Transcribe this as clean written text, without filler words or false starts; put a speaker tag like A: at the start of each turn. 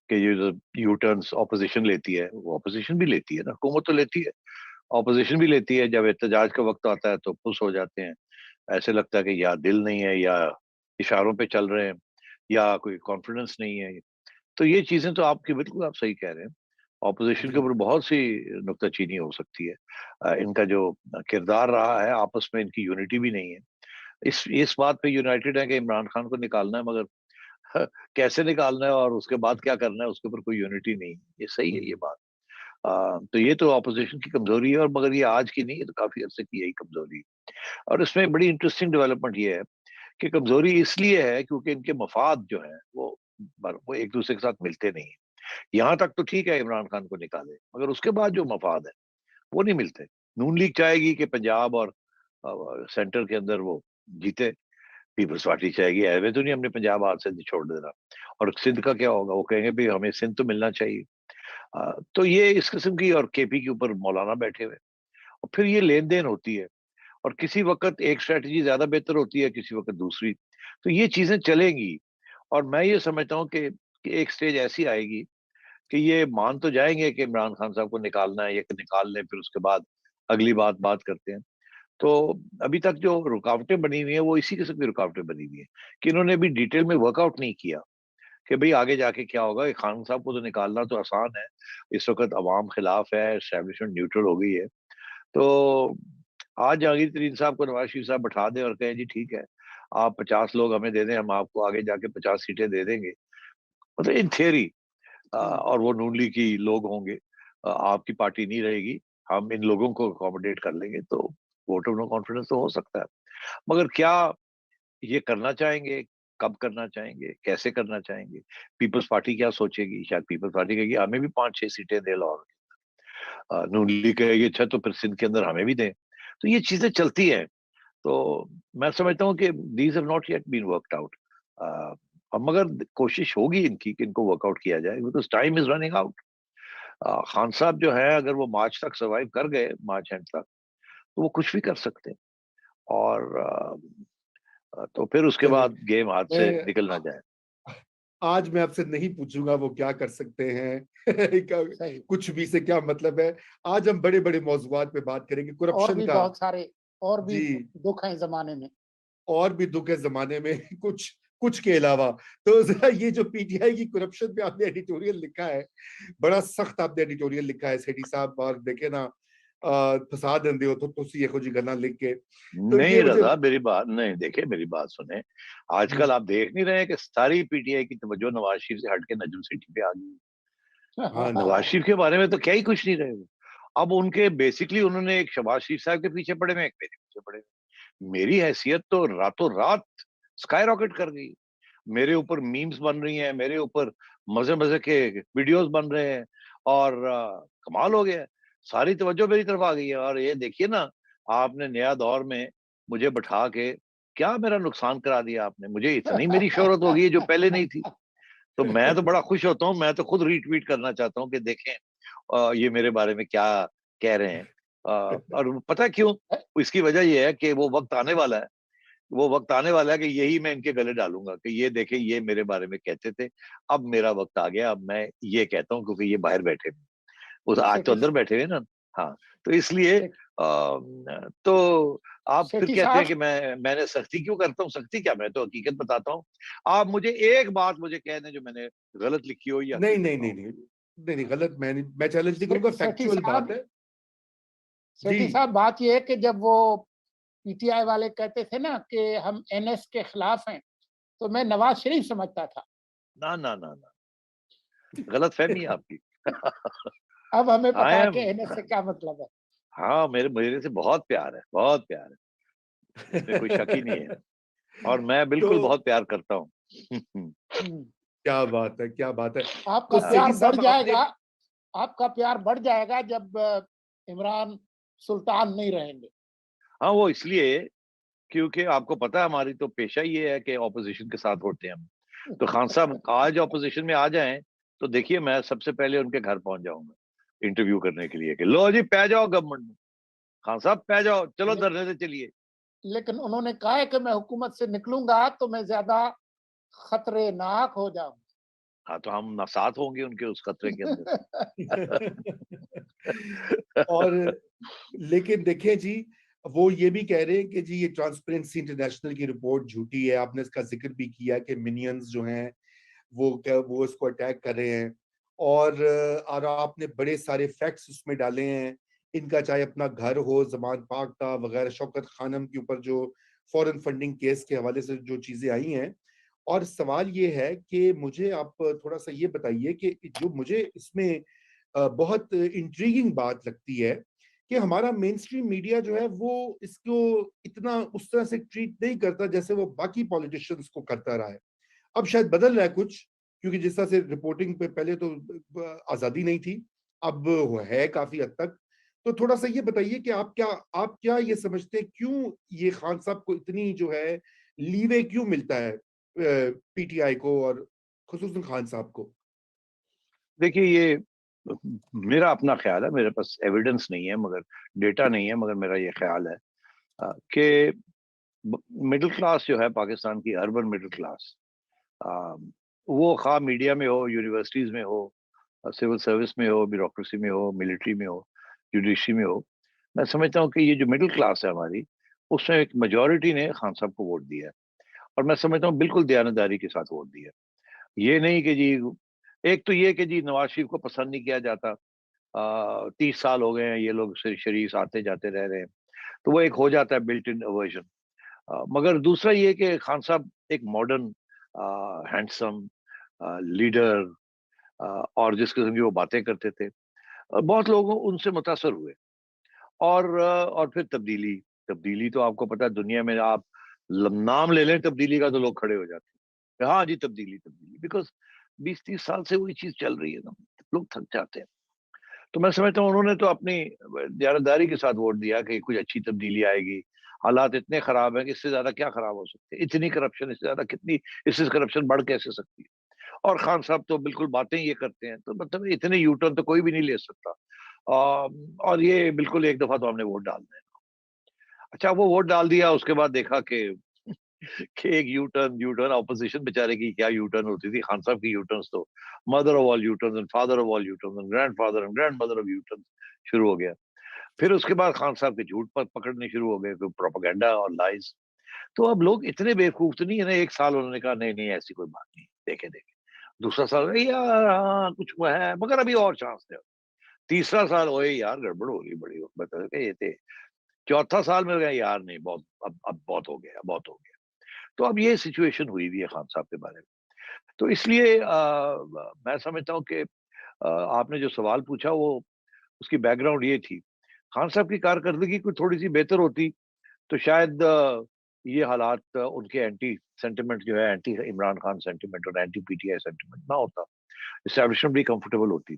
A: کہ یہ جو یو ٹرنس اپوزیشن لیتی ہے، وہ اپوزیشن بھی لیتی ہے نا، حکومت تو لیتی ہے، اپوزیشن بھی لیتی ہے. جب احتجاج کا وقت آتا ہے تو پس ہو جاتے ہیں، ایسے لگتا ہے کہ یا دل نہیں ہے یا اشاروں پہ چل رہے ہیں یا کوئی کانفیڈنس نہیں ہے. تو یہ چیزیں تو آپ کی بالکل آپ صحیح کہہ رہے ہیں. اپوزیشن کے
B: جی
A: اوپر بہت سی نکتہ چینی ہو سکتی ہے. ان کا جو کردار رہا ہے آپس میں ان کی یونٹی بھی نہیں ہے. اس بات پہ یونائٹڈ ہے کہ عمران خان کو نکالنا ہے، مگر کیسے نکالنا ہے اور اس کے بعد کیا کرنا ہے اس کے اوپر کوئی یونٹی نہیں ہے. یہ صحیح ہے یہ بات. تو یہ تو اپوزیشن کی کمزوری ہے، اور مگر یہ آج کی نہیں، یہ تو کافی عرصے کی یہی کمزوری ہے. اور اس میں بڑی انٹرسٹنگ ڈیولپمنٹ یہ ہے کہ کمزوری اس لیے ہے کیونکہ ان کے مفاد جو ہیں وہ ایک دوسرے کے ساتھ ملتے نہیں ہیں. یہاں تک تو ٹھیک ہے عمران خان کو نکالے، مگر اس کے بعد جو مفاد ہے وہ نہیں ملتے. نون لیگ چاہے گی کہ پنجاب اور سینٹر کے اندر وہ جیتے، پیپلز پارٹی چاہے گی ایوے تو نہیں ہم نے پنجاب ہاتھ سے چھوڑ دینا. اور سندھ کا کیا ہوگا؟ وہ کہیں گے بھی ہمیں سندھ تو ملنا چاہیے. تو یہ اس قسم کی، اور کے پی کے اوپر مولانا بیٹھے ہوئے، اور پھر یہ لین دین ہوتی ہے، اور کسی وقت ایک اسٹریٹجی زیادہ بہتر ہوتی ہے، کسی وقت دوسری. تو یہ چیزیں چلیں گی، اور میں یہ سمجھتا ہوں کہ ایک سٹیج ایسی آئے گی کہ یہ مان تو جائیں گے کہ عمران خان صاحب کو نکالنا ہے، یا کہ نکال لیں، پھر اس کے بعد اگلی بات کرتے ہیں. تو ابھی تک جو رکاوٹیں بنی ہوئی ہیں وہ اسی قسم کی رکاوٹیں بنی ہوئی ہیں کہ انہوں نے ابھی ڈیٹیل میں ورک آؤٹ نہیں کیا کہ بھئی آگے جا کے کیا ہوگا. خان صاحب کو تو نکالنا تو آسان ہے، اس وقت عوام خلاف ہے، اسٹیبلشمنٹ نیوٹرل ہو گئی ہے. تو آج جہانگیر ترین صاحب کو نواز شریف صاحب بٹھا دیں اور کہیں جی ٹھیک ہے آپ 50 لوگ ہمیں دے دیں، ہم آپ کو آگے جا کے 50 سیٹیں دے دیں گے، مطلب ان تھیوری. اور وہ نون لیگ کی لوگ ہوں گے، آپ کی پارٹی نہیں رہے گی، ہم ان لوگوں کو اکوموڈیٹ کر لیں گے، تو ووٹ آف نو کانفیڈنس تو ہو سکتا ہے. مگر کیا یہ کرنا چاہیں گے؟ کب کرنا چاہیں گے؟ کیسے کرنا چاہیں گے؟ پیپلز پارٹی کیا سوچے گی؟ شاید پیپلز پارٹی کہے گی ہمیں بھی 5-6 سیٹیں دے لاہور. نون لیگ کہے گی اچھا تو پھر سندھ کے اندر ہمیں بھی دیں. تو یہ چیزیں چلتی ہیں. تو میں سمجھتا ہوں کہ these have not yet been worked out. اب مگر کوشش ہوگی ان کی کہ ان کو ورک آؤٹ کیا جائے، because time is running out. Khan صاحب جو ہے اگر وہ مارچ تک سروائیو کر گئے، مارچ اینڈ تک، تو وہ کچھ بھی کر سکتے ہیں. اور تو پھر اس کے
B: چلے
A: بعد گیم ہاتھ سے
B: میں
A: نکل نہ جائے.
B: آج میں آپ سے نہیں پوچھوں گا وہ کیا کر سکتے ہیں کچھ بھی سے کیا مطلب ہے. آج ہم بڑے بڑے موضوعات پہ بات کریں گے،
C: اور
B: کرپشن
C: بھی
B: کا.
C: بہت سارے اور بھی
B: جی
C: دکھ ہیں زمانے میں،
B: اور بھی دکھ ہے زمانے میں، کچھ کے علاوہ. تو ذرا یہ جو پی ٹی آئی کی کرپشن پہ آپ نے ایڈیٹوریل لکھا ہے، بڑا سخت آپ نے ایڈیٹوریل لکھا ہے سیٹھی صاحب. اور دیکھیں نا فساد اندے ہو تو تسی یہ جی گلا لکھ کے. تو یہ
A: نہیں
B: مجھے
A: رضا میری بات نہیں، دیکھیں میری بات سنیں. آج کل آپ دیکھ نہیں رہے کہ ساری پی ٹی آئی کی توجہ نواز شریف سے ہٹ کے نجم سیٹھی پہ آ گئی.
B: ہاں جی
A: نواز شریف کے بارے میں تو کیا ہی کچھ نہیں رہے. اب ان کے بیسکلی انہوں نے ایک شہباز شریف صاحب کے پیچھے پڑے، میں ایک میرے پیچھے پڑے. میری حیثیت تو راتوں رات سکائی راکٹ کر گئی. میرے اوپر میمز بن رہی ہیں، میرے اوپر مزے مزے کے ویڈیوز بن رہے ہیں، اور کمال ہو گیا. ساری توجہ میری طرف آ گئی ہے. اور یہ دیکھیے نا، آپ نے نیا دور میں مجھے بٹھا کے کیا میرا نقصان کرا دیا آپ نے. مجھے اتنی میری شہرت ہو گئی ہے جو پہلے نہیں تھی. تو میں تو بڑا خوش ہوتا ہوں، میں تو خود ری ٹویٹ کرنا چاہتا ہوں کہ دیکھیں یہ میرے بارے میں کیا کہہ رہے ہیں. اور پتہ کیوں؟ اس کی وجہ یہ ہے کہ وہ وقت آنے والا ہے، وہ وقت آنے والا ہے کہ یہی میں ان کے گلے ڈالوں گا کہ یہ دیکھیں یہ میرے بارے میں کہتے تھے، اب میرا وقت آ گیا، اب میں یہ کہتا ہوں کیونکہ یہ باہر بیٹھے ہیں، وہ آج تو اندر بیٹھے ہوئے نا. ہاں تو اس لیے تو آپ پھر
C: سیٹھی
A: کہتے ہیں
C: صاحب
A: کہ میں نے سختی کیوں کرتا ہوں. سختی کیا، میں تو حقیقت بتاتا ہوں. آپ مجھے ایک بات مجھے کہہ دیں جو میں نے غلط لکھی ہو یا
B: نہیں
A: حقیقت
B: نہیں
A: نہ
B: نہیں
A: ہو.
B: نہیں نہیں غلط میں چیلنج نہیں کروں گا،
C: سیٹھی
B: فیکچوئل
C: صاحب
B: بات ہے.
C: سیٹھی
B: جی
C: صاحب بات یہ ہے کہ جب وہ پی ٹی آئی والے کہتے تھے نا کہ ہم این ایس کے خلاف ہیں، تو میں نواز شریف سمجھتا تھا.
A: نہ نہ نہ نہ، غلط فہمی ہے آپ کی.
C: اب ہمیں پتا
A: آئی
C: ہے کہ
A: ایم،
C: این ایس سے کیا مطلب ہے.
A: ہاں میرے سے بہت پیار ہے، بہت پیار ہے، اس میں کوئی شک ہی نہیں ہے. اور میں
B: تو
A: بالکل بہت پیار کرتا ہوں.
B: کیا بات ہے، کیا بات ہے.
C: آپ کا
B: تو
C: پیار
B: سیٹھی
C: بڑھ
B: صاحب آپ
C: جائے
B: نے
C: گا، آپ کا پیار بڑھ جائے گا جب عمران سلطان نہیں رہیں گے.
A: ہاں وہ اس لیے کیونکہ آپ کو پتا ہے ہماری تو پیشہ یہ ہے کہ اپوزیشن کے ساتھ ہوتے ہیں ہم. تو خان صاحب آج اپوزیشن میں آ جائیں تو دیکھیے میں سب سے پہلے ان کے گھر پہنچ جاؤں گا انٹرویو کرنے کے لیے کہ لو جی پہ جاؤ گورنمنٹ میں، خان صاحب پہ جاؤ، چلو دھرنے سے چلیے.
C: لیکن انہوں نے کہا ہے کہ میں حکومت سے نکلوں گا تو میں زیادہ خطرے ناک ہو جاؤں.
A: ہاں تو ہم نہ ساتھ ہوں گے ان کے اس خطرے کے اندر.
B: اور لیکن دیکھیں جی وہ یہ بھی کہہ رہے ہیں کہ جی یہ ٹرانسپیرنسی انٹرنیشنل کی رپورٹ جھوٹی ہے. آپ نے اس کا ذکر بھی کیا کہ منینز جو ہیں وہ اس کو اٹیک کر رہے ہیں, اور آپ نے بڑے سارے فیکٹس اس میں ڈالے ہیں ان کا, چاہے اپنا گھر ہو, زمان پاک کا وغیرہ, شوکت خانم کے اوپر جو فورن فنڈنگ کیس کے حوالے سے جو چیزیں آئی ہیں. اور سوال یہ ہے کہ مجھے آپ تھوڑا سا یہ بتائیے کہ جو مجھے اس میں بہت انٹریگنگ بات لگتی ہے کہ ہمارا مین اسٹریم میڈیا جو ہے وہ اس کو اتنا اس طرح سے ٹریٹ نہیں کرتا جیسے وہ باقی پولیٹیشنز کو کرتا رہا ہے. اب شاید بدل رہا ہے کچھ, کیونکہ جس طرح سے رپورٹنگ پہ پہلے تو آزادی نہیں تھی, اب ہے کافی حد تک. تو تھوڑا سا یہ بتائیے کہ آپ کیا یہ سمجھتے ہیں کیوں یہ خان صاحب کو اتنی جو ہے لیوے کیوں ملتا ہے پی ٹی آئی کو اور خصوصاً خان صاحب کو؟
A: دیکھیے یہ میرا اپنا خیال ہے, میرے پاس ایویڈنس نہیں ہے, مگر ڈیٹا نہیں ہے, مگر میرا یہ خیال ہے کہ مڈل کلاس جو ہے پاکستان کی, اربن مڈل کلاس, وہ خواہ میڈیا میں ہو, یونیورسٹیز میں ہو, سول سروس میں ہو, بیوروکریسی میں ہو, ملٹری میں ہو, جوڈیشری میں ہو, میں سمجھتا ہوں کہ یہ جو مڈل کلاس ہے ہماری, اس میں ایک میجورٹی نے خان صاحب کو ووٹ دیا ہے, اور میں سمجھتا ہوں بالکل دیانتداری کے ساتھ ووٹ دیا. یہ نہیں کہ جی, ایک تو یہ کہ جی نواز شریف کو پسند نہیں کیا جاتا, 30 سال ہو گئے ہیں یہ لوگ شریف آتے جاتے رہ رہے ہیں, تو وہ ایک ہو جاتا ہے بلٹ ان ورژن. مگر دوسرا یہ کہ خان صاحب ایک ماڈرن, ہینڈسم لیڈر, اور جس قسم کی وہ باتیں کرتے تھے, بہت لوگ ان سے متاثر ہوئے. اور پھر تبدیلی تو آپ کو پتا دنیا میں آپ نام لے لیں تبدیلی کا تو لوگ کھڑے ہو جاتے ہیں, ہاں جی تبدیلی, بیکاز 20-30 سال سے وہی چیز چل رہی ہے نا, لوگ تھک جاتے ہیں. تو میں سمجھتا ہوں انہوں نے تو اپنی دیانتداری کے ساتھ ووٹ دیا کہ کچھ اچھی تبدیلی آئے گی. حالات اتنے خراب ہیں کہ اس سے زیادہ کیا خراب ہو سکتے ہیں, اتنی کرپشن, اس سے زیادہ کتنی, اس سے کرپشن بڑھ کیسے سکتی ہے. اور خان صاحب تو بالکل باتیں یہ کرتے ہیں, تو مطلب اتنے یو ٹرن تو کوئی بھی نہیں لے سکتا. اور یہ بالکل ایک دفعہ تو ہم نے ووٹ ڈال دیا. اچھا وہ ووٹ ڈال دیا, اس کے بعد دیکھا کہ ایک یو ٹرن اپوزیشن بیچارے کی کیا یو ٹرن ہوتی تھی, خان صاحب کی یو ٹرنس تو mother of all you turn, father of all you turn, grand father and grand mother of you turn شروع ہو گیا. پھر اس کے بعد خان صاحب کے جھوٹ پر پکڑنے شروع ہو گئے, پروپیگنڈا اور لائز. تو اب لوگ اتنے بیوقوف تو نہیں ہے نا, ایک سال انہوں نے کہا نہیں ایسی کوئی بات نہیں, دیکھیں, دوسرا سال یار ہاں کچھ وہ ہے مگر ابھی اور چانس دے, تیسرا سال ہوئے یار گڑبڑ ہو گئی بڑی, بتا یہ تھے, چوتھا سال میں گیا یار نہیں بہت, اب بہت ہو گیا, بہت ہو گیا. تو اب یہ سچویشن ہوئی ہوئی ہے خان صاحب کے بارے میں. تو اس لیے میں سمجھتا ہوں کہ آپ نے جو سوال پوچھا وہ اس کی بیک گراؤنڈ یہ تھی, خان صاحب کی کارکردگی کوئی تھوڑی سی بہتر ہوتی تو شاید یہ حالات ان کے اینٹی سینٹیمنٹ جو ہے, اینٹی عمران خان سینٹیمنٹ اور anti P T I sentiment نہ ہوتا, اسٹیبلشمنٹ بھی کمفرٹیبل ہوتی.